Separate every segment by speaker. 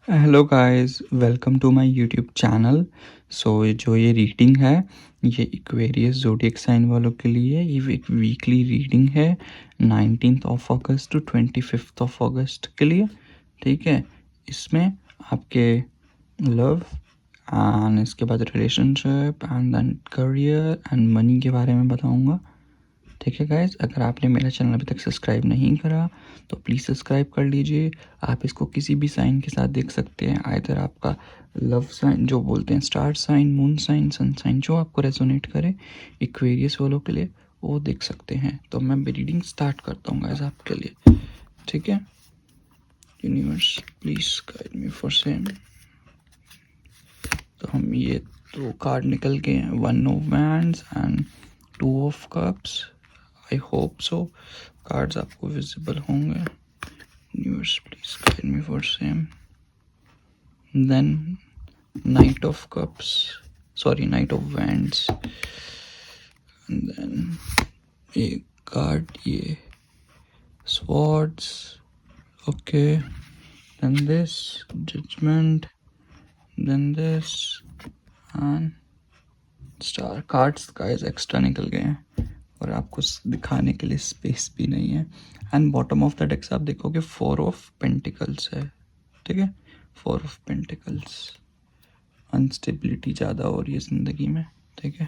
Speaker 1: Hello guys, welcome to my YouTube channel. जो ये reading है ये एक्वेरियस ज़ोडिएक साइन वालों के लिए ये एक वीकली रीडिंग है 19th of August to 25th of August के लिए। ठीक है, इसमें आपके लव एंड इसके बाद relationship and then career and money के बारे में बताऊंगा। ठीक है गाइज, अगर आपने मेरा चैनल अभी तक सब्सक्राइब नहीं करा तो प्लीज़ सब्सक्राइब कर लीजिए। आप इसको किसी भी साइन के साथ देख सकते हैं, आइदर आपका लव साइन जो बोलते हैं, star sign, moon sign, sun sign, जो आपको रेजोनेट करे एक्वेरियस वालों के लिए वो देख सकते हैं। तो मैं रीडिंग स्टार्ट करता हूँ गाइज आपके लिए। ठीक है, universe please guide me for same. तो हम ये दो कार्ड निकल गए हैं, 1 of wands and 2 of cups. I hope so cards आपको विजिबल होंगे। Universe please guide me for same. Then knight of cups, sorry knight of wands, then ये कार्ड ये swords, okay, then this judgement, then this and star. Cards guys extra निकल गए हैं और आपको दिखाने के लिए स्पेस भी नहीं है। एंड बॉटम ऑफ द डेक्स आप देखोगे 4 ऑफ पेंटिकल्स है। ठीक है, 4 ऑफ पेंटिकल्स। अनस्टेबिलिटी ज़्यादा हो रही है ज़िंदगी में, ठीक है,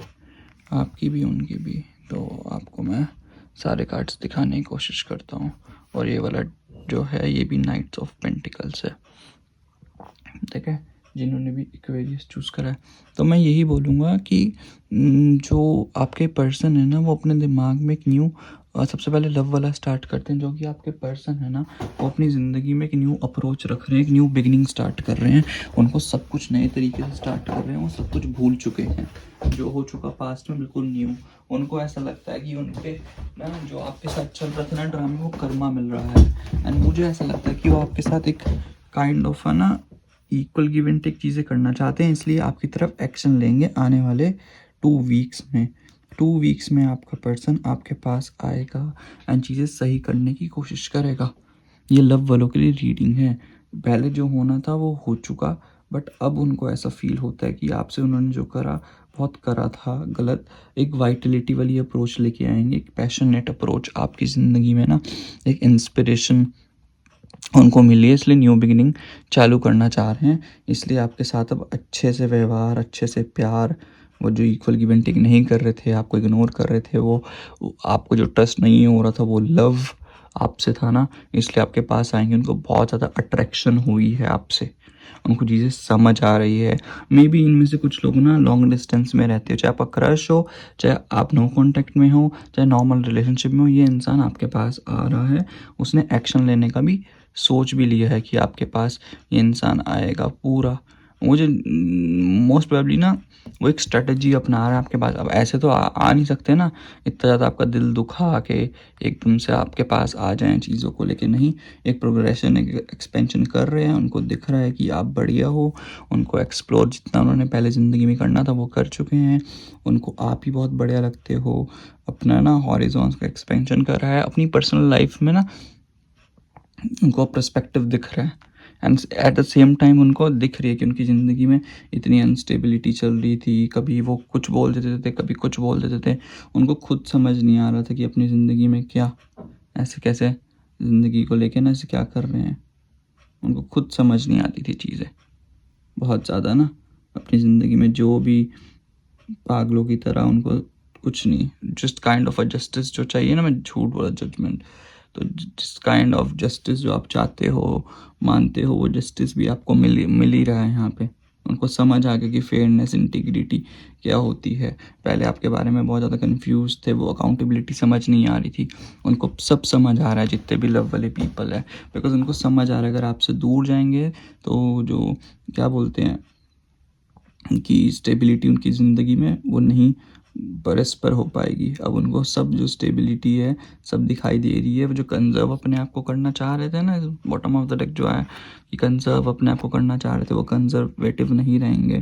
Speaker 1: आपकी भी उनकी भी। तो आपको मैं सारे कार्ड्स दिखाने की कोशिश करता हूँ। और ये वाला जो है ये भी नाइट्स ऑफ पेंटिकल्स है। ठीक है, जिन्होंने भी एक्वेरियस चूज़ करा है तो मैं यही बोलूँगा कि जो आपके पर्सन है ना वो अपने दिमाग में एक न्यू सबसे पहले लव वाला स्टार्ट करते हैं। जो कि आपके पर्सन है ना वो अपनी ज़िंदगी में एक न्यू अप्रोच रख रहे हैं, एक न्यू बिगिनिंग स्टार्ट कर रहे हैं। उनको सब कुछ नए तरीके से स्टार्ट कर रहे हैं, वो सब कुछ भूल चुके हैं जो हो चुका पास्ट में, बिल्कुल न्यू। उनको ऐसा लगता है कि उनके ना जो आपके साथ चल रहा था ना ड्रामे, वो कर्मा मिल रहा है। एंड मुझे ऐसा लगता है कि वो आपके साथ एक काइंड ऑफ है ना इक्वल गिव एंड टेक चीज़ें करना चाहते हैं, इसलिए आपकी तरफ एक्शन लेंगे आने वाले 2 वीक्स में। 2 वीक्स में आपका पर्सन आपके पास आएगा एंड चीज़ें सही करने की कोशिश करेगा। ये लव वालों के लिए रीडिंग है। पहले जो होना था वो हो चुका, बट अब उनको ऐसा फील होता है कि आपसे उन्होंने जो करा बहुत करा था गलत। एक वाइटलिटी वाली अप्रोच लेके आएंगे, एक पैशनेट अप्रोच आपकी ज़िंदगी में ना, एक इंस्पिरेशन उनको मिली है, इसलिए न्यू बिगिनिंग चालू करना चाह रहे हैं। इसलिए आपके साथ अब अच्छे से व्यवहार, अच्छे से प्यार, वो जो इक्वल गिव एंड टेक नहीं कर रहे थे, आपको इग्नोर कर रहे थे, वो आपको जो ट्रस्ट नहीं हो रहा था वो लव आपसे था ना, इसलिए आपके पास आएंगे। उनको बहुत ज़्यादा अट्रैक्शन हुई है आपसे, उनको चीज़ें समझ आ रही है। मे बी इनमें से कुछ लोग ना लॉन्ग डिस्टेंस में रहते हो, चाहे आपका क्रश हो, चाहे आप नो कॉन्टैक्ट में हो, चाहे नॉर्मल रिलेशनशिप में हो, ये इंसान आपके पास आ रहा है। उसने एक्शन लेने का भी सोच भी लिया है कि आपके पास ये इंसान आएगा पूरा। मुझे मोस्ट प्रोबेबली ना वो एक स्ट्रेटजी अपना रहा है आपके पास। अब ऐसे तो आ नहीं सकते ना, इतना ज़्यादा आपका दिल दुखा के एकदम से आपके पास आ जाएं चीज़ों को लेके। नहीं, एक प्रोग्रेशन, एक एक्सपेंशन कर रहे हैं। उनको दिख रहा है कि आप बढ़िया हो, उनको एक्सप्लोर जितना उन्होंने पहले ज़िंदगी में करना था वो कर चुके हैं। उनको आप ही बहुत बढ़िया लगते हो। अपना ना हॉरिजॉन्स का एक्सपेंशन कर रहा है अपनी पर्सनल लाइफ में ना, उनको पर्सपेक्टिव दिख रहा है। And at the same time उनको दिख रही है कि उनकी ज़िंदगी में इतनी अनस्टेबिलिटी चल रही थी, कभी वो कुछ बोल देते थे, कभी कुछ बोल देते थे। उनको खुद समझ नहीं आ रहा था कि अपनी ज़िंदगी में क्या, ऐसे कैसे ज़िंदगी को लेके ना ऐसे क्या कर रहे हैं। उनको खुद समझ नहीं आती थी चीज़ें बहुत ज़्यादा ना, अपनी ज़िंदगी में जो भी पागलों की तरह। उनको कुछ नहीं, just kind of a justice जो चाहिए ना, मैं झूठ बोला जजमेंट, तो जिस काइंड ऑफ जस्टिस जो आप चाहते हो, मानते हो, वो जस्टिस भी आपको मिल ही रहा है यहाँ पे। उनको समझ आ गया कि फेयरनेस, इंटीग्रिटी क्या होती है। पहले आपके बारे में बहुत ज़्यादा कंफ्यूज थे, वो अकाउंटेबिलिटी समझ नहीं आ रही थी। उनको सब समझ आ रहा है, जितने भी लव वाले पीपल है, बिकॉज उनको समझ आ रहा है अगर आपसे दूर जाएंगे तो जो क्या बोलते हैं कि स्टेबिलिटी उनकी ज़िंदगी में वो नहीं परस्पर हो पाएगी। अब उनको सब जो स्टेबिलिटी है सब दिखाई दे रही है। वो जो कंजर्व अपने आप को करना चाह रहे थे ना, बॉटम ऑफ द डेक जो है कि कंजर्व अपने आप को करना चाह रहे थे, वो कंजर्वेटिव नहीं रहेंगे,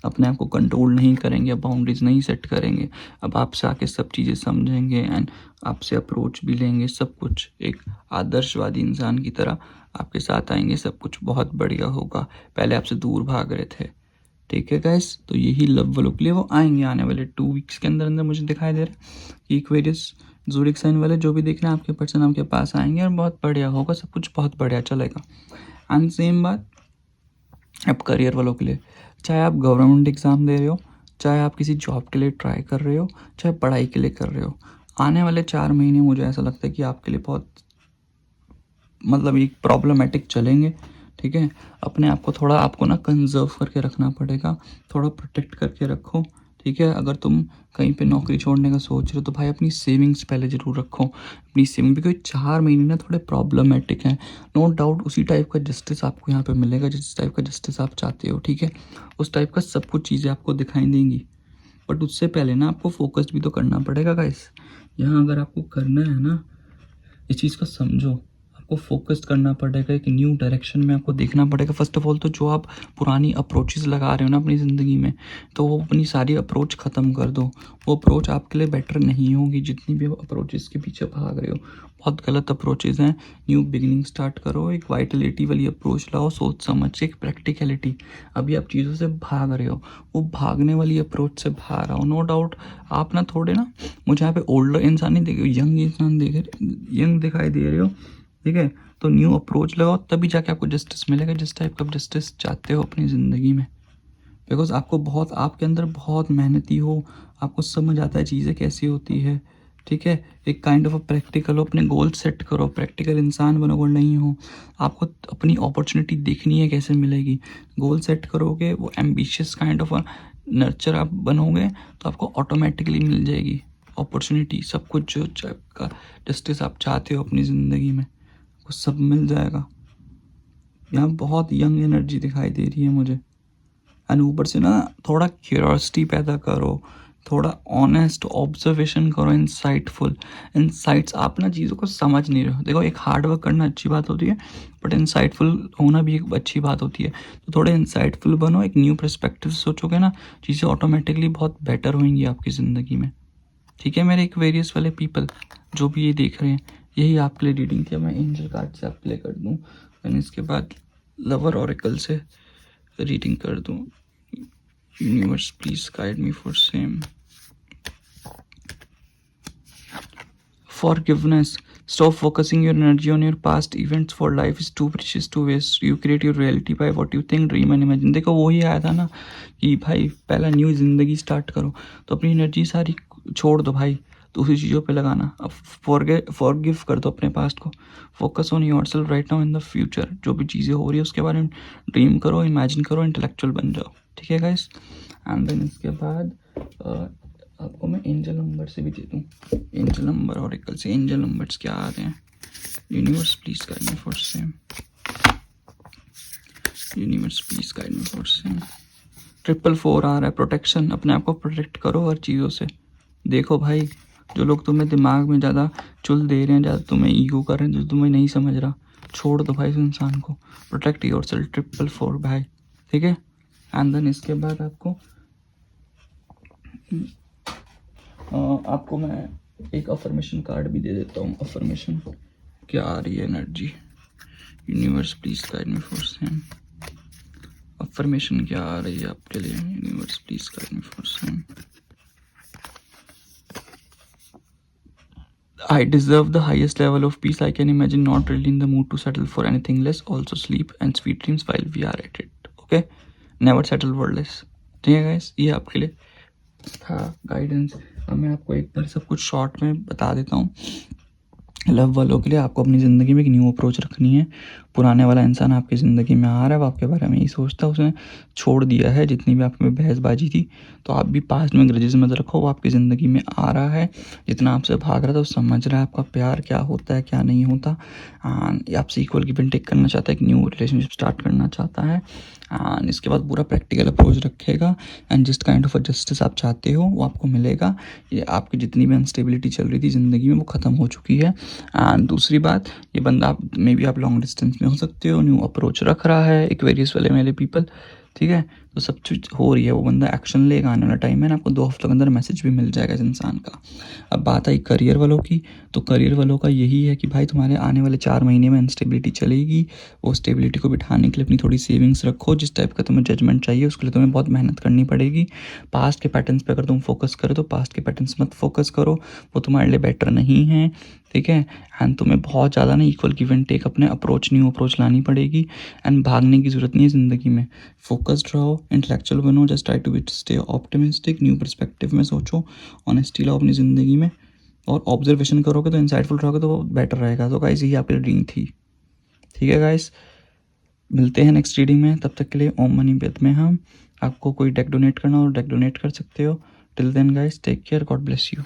Speaker 1: अपने आप को कंट्रोल नहीं करेंगे, बाउंड्रीज नहीं सेट करेंगे। अब आपसे आके सब चीज़ें समझेंगे एंड आपसे अप्रोच भी लेंगे। सब कुछ एक आदर्शवादी इंसान की तरह आपके साथ आएंगे, सब कुछ बहुत बढ़िया होगा। पहले आपसे दूर भाग रहे थे, ठीक है गाइस। तो यही लव वालों के लिए वो आएंगे आने वाले 2 वीक्स के अंदर अंदर। मुझे दिखाई दे रहा है कि एक्वेरियस ज़ोडिएक साइन वाले जो भी देख रहे हैं आपके पर्सन आपके पास आएंगे और बहुत बढ़िया होगा, सब कुछ बहुत बढ़िया चलेगा। एंड सेम बात अब करियर वालों के लिए, चाहे आप गवर्नमेंट एग्ज़ाम दे रहे हो, चाहे आप किसी जॉब के लिए ट्राई कर रहे हो, चाहे पढ़ाई के लिए कर रहे हो, आने वाले 4 महीने मुझे ऐसा लगता है कि आपके लिए बहुत मतलब एक प्रॉब्लमेटिक चलेंगे, ठीक है। अपने आप को थोड़ा आपको ना कंजर्व करके रखना पड़ेगा, थोड़ा प्रोटेक्ट करके रखो, ठीक है। अगर तुम कहीं पे नौकरी छोड़ने का सोच रहे हो तो भाई अपनी सेविंग्स पहले ज़रूर रखो, अपनी सेविंग भी। कोई 4 महीने ना थोड़े प्रॉब्लमेटिक हैं, नो डाउट। उसी टाइप का जस्टिस आपको यहाँ पे मिलेगा जिस टाइप का जस्टिस आप चाहते हो, ठीक है। उस टाइप का सब कुछ चीज़ें आपको दिखाई देंगी, बट उससे पहले ना आपको फोकस्ड भी तो करना पड़ेगा गाइस। यहाँ अगर आपको करना है ना, इस चीज़ को समझो, आपको फोकस करना पड़ेगा, एक न्यू डायरेक्शन में आपको देखना पड़ेगा। फर्स्ट ऑफ ऑल तो जो आप पुरानी अप्रोचेस लगा रहे हो ना अपनी ज़िंदगी में, तो वो अपनी सारी अप्रोच ख़त्म कर दो। वो अप्रोच आपके लिए बेटर नहीं होगी, जितनी भी अप्रोचेस के पीछे भाग रहे हो बहुत गलत अप्रोचेस हैं। न्यू बिगिनिंग स्टार्ट करो, एक वाइटलिटी वाली अप्रोच लाओ, सोच समझ के, एक प्रैक्टिकलिटी। अभी आप चीज़ों से भाग रहे हो, वो भागने वाली अप्रोच से बाहर आओ। नो डाउट आप ना थोड़े ना, मुझे यहाँ पे ओल्डर इंसान नहीं देख रहे, यंग इंसान यंग दिखाई दे रहे हो, ठीक है। तो न्यू अप्रोच लगाओ, तभी जाके आपको जस्टिस मिलेगा, जिस टाइप का जस्टिस चाहते हो अपनी ज़िंदगी में। बिकॉज आपको बहुत, आपके अंदर बहुत मेहनती हो, आपको समझ आता है चीज़ें कैसी होती है, ठीक है। एक काइंड ऑफ अ प्रैक्टिकल हो, अपने गोल सेट करो, प्रैक्टिकल इंसान बनो। अगर नहीं हो, आपको अपनी अपॉर्चुनिटी देखनी है कैसे मिलेगी, गोल सेट करोगे, वो ambitious kind of a nurture आप बनोगे तो आपको ऑटोमेटिकली मिल जाएगी अपॉर्चुनिटी। सब कुछ जो का जस्टिस आप चाहते हो अपनी ज़िंदगी में, वो सब मिल जाएगा। यहाँ बहुत यंग एनर्जी दिखाई दे रही है मुझे। एंड ऊपर से ना थोड़ा क्यूरियोसिटी पैदा करो, थोड़ा ऑनेस्ट ऑब्जर्वेशन करो, इंसाइटफुल इंसाइट्स। आप ना चीज़ों को समझ नहीं रहे हो। देखो, एक हार्ड वर्क करना अच्छी बात होती है, बट इंसाइटफुल होना भी एक अच्छी बात होती है। तो थोड़े इंसाइटफुल बनो, एक न्यू पर्सपेक्टिव सोचोगे ना, चीज़ें ऑटोमेटिकली बहुत बेटर होंगी आपकी ज़िंदगी में, ठीक है। मेरे एक्वेरियस वाले पीपल जो भी ये देख रहे हैं, यही आपके लिए रीडिंग थी। मैं एंजल कार्ड से आप प्ले कर दूँ, एंड इसके बाद लवर ऑरेकल से रीडिंग कर दूँ। Universe please guide me for same. Forgiveness. Stop focusing your energy on your past events, for life is too precious to waste. You create your reality by what you think, dream and imagine. देखो वही आया था ना कि भाई पहला new ज़िंदगी start करो, तो अपनी एनर्जी सारी छोड़ दो भाई, तो उसी चीज़ों पे लगाना। अब फॉरगिव कर दो अपने पास्ट को, focus on yourself right now in the future. जो भी चीज़ें हो रही है उसके बारे में ड्रीम करो, इमेजिन करो, इंटेलेक्चुअल बन जाओ, ठीक है गाइस। एंड देन इसके बाद आपको मैं एंजल नंबर से भी दे दूँ, एंजल नंबर ऑरेकल से एंजल नंबर्स क्या आ रहे हैं। Universe please guide me for same, universe please guide me for same. 444 आ रहा है, प्रोटेक्शन। अपने आप को प्रोटेक्ट करो हर चीज़ों से। देखो भाई, जो लोग तुम्हें दिमाग में ज़्यादा चुल दे रहे हैं, ज़्यादा तुम्हें ईगो कर रहे हैं, जो तुम्हें नहीं समझ रहा, छोड़ दो भाई उस इंसान को। प्रोटेक्ट योरसेल्फ, 444 भाई, ठीक है। एंड देन इसके बाद आपको मैं एक अफर्मेशन कार्ड भी दे देता हूँ। अफर्मेशन क्या आ रही है energy, universe please guide me for same. Affirmation क्या आ रही है आपके लिए, universe please guide me for same. I deserve the highest level of peace I can imagine, not really in the mood to settle for anything less. Also sleep and sweet dreams while we are at it. Okay? Never settle for less. ठीक है guys, ये आपके लिए था guidance. अब मैं आपको एक बार सब कुछ शॉर्ट में बता देता हूँ। लव वालों के लिए आपको अपनी ज़िंदगी में एक न्यू अप्रोच रखनी है। पुराने वाला इंसान आपकी ज़िंदगी में आ रहा है, वो आपके बारे में ही सोचता है, उसने छोड़ दिया है जितनी भी आपके में बहसबाजी थी। तो आप भी पास्ट में ग्रजेस मत रखो, वो आपकी ज़िंदगी में आ रहा है, जितना आपसे भाग रहा था वो समझ रहा है आपका प्यार क्या होता है क्या नहीं होता। आपसे इक्वल गिव एंड टेक करना चाहता है, एक न्यू रिलेशनशिप स्टार्ट करना चाहता है। एंड इसके बाद पूरा प्रैक्टिकल अप्रोच रखेगा, एंड जिस काइंड ऑफ जस्टिस आप चाहते हो वो आपको मिलेगा। ये आपकी जितनी भी अनस्टेबिलिटी चल रही थी ज़िंदगी में वो ख़त्म हो चुकी है। एंड दूसरी बात, ये बंदा आप मे बी आप लॉन्ग डिस्टेंस में हो सकते हो, न्यू अप्रोच रख रहा है, एक्वेरियस वाले मेरे पीपल, ठीक है, तो सब चीज़ हो रही है, वो बंदा एक्शन लेगा, आने वाला टाइम है ना, आपको 2 हफ्तों के अंदर मैसेज भी मिल जाएगा इस इंसान का। अब बात आई करियर वालों की, तो करियर वालों का यही है कि भाई तुम्हारे आने वाले 4 महीने में अनस्टेबिलिटी चलेगी, वो स्टेबिलिटी को बिठाने के लिए अपनी थोड़ी सेविंग्स रखो, जिस टाइप का तुम्हें जजमेंट चाहिए उसके लिए तुम्हें बहुत मेहनत करनी पड़ेगी। पास्ट के पैटर्न्स पे अगर तुम फोकस करो तो पास्ट के पैटर्न्स मत फोकस करो, वो तुम्हारे लिए बेटर नहीं है, ठीक है। एंड तुम्हें बहुत ज़्यादा ना इक्वल गिव एंड टेक अपने न्यू अप्रोच लानी पड़ेगी, एंड भागने की ज़रूरत नहीं है ज़िंदगी में। फोकस्ड रहो, इंटेलेक्चुअल बनो, just try to be stay optimistic, new perspective में सोचो, ऑनेस्टी लाओ अपनी ज़िंदगी में, और ऑब्जर्वेशन करोगे तो इंसाइटफुल रहोगे तो वो बेटर रहेगा। तो गाइस यही आपकी रीडिंग थी, ठीक है गाइस, मिलते हैं नेक्स्ट रीडिंग में, तब तक के लिए ओम मनी बेद में हम आपको कोई डेक डोनेट करना हो डेक डोनेट कर सकते हो। Till then guys take care, God bless you.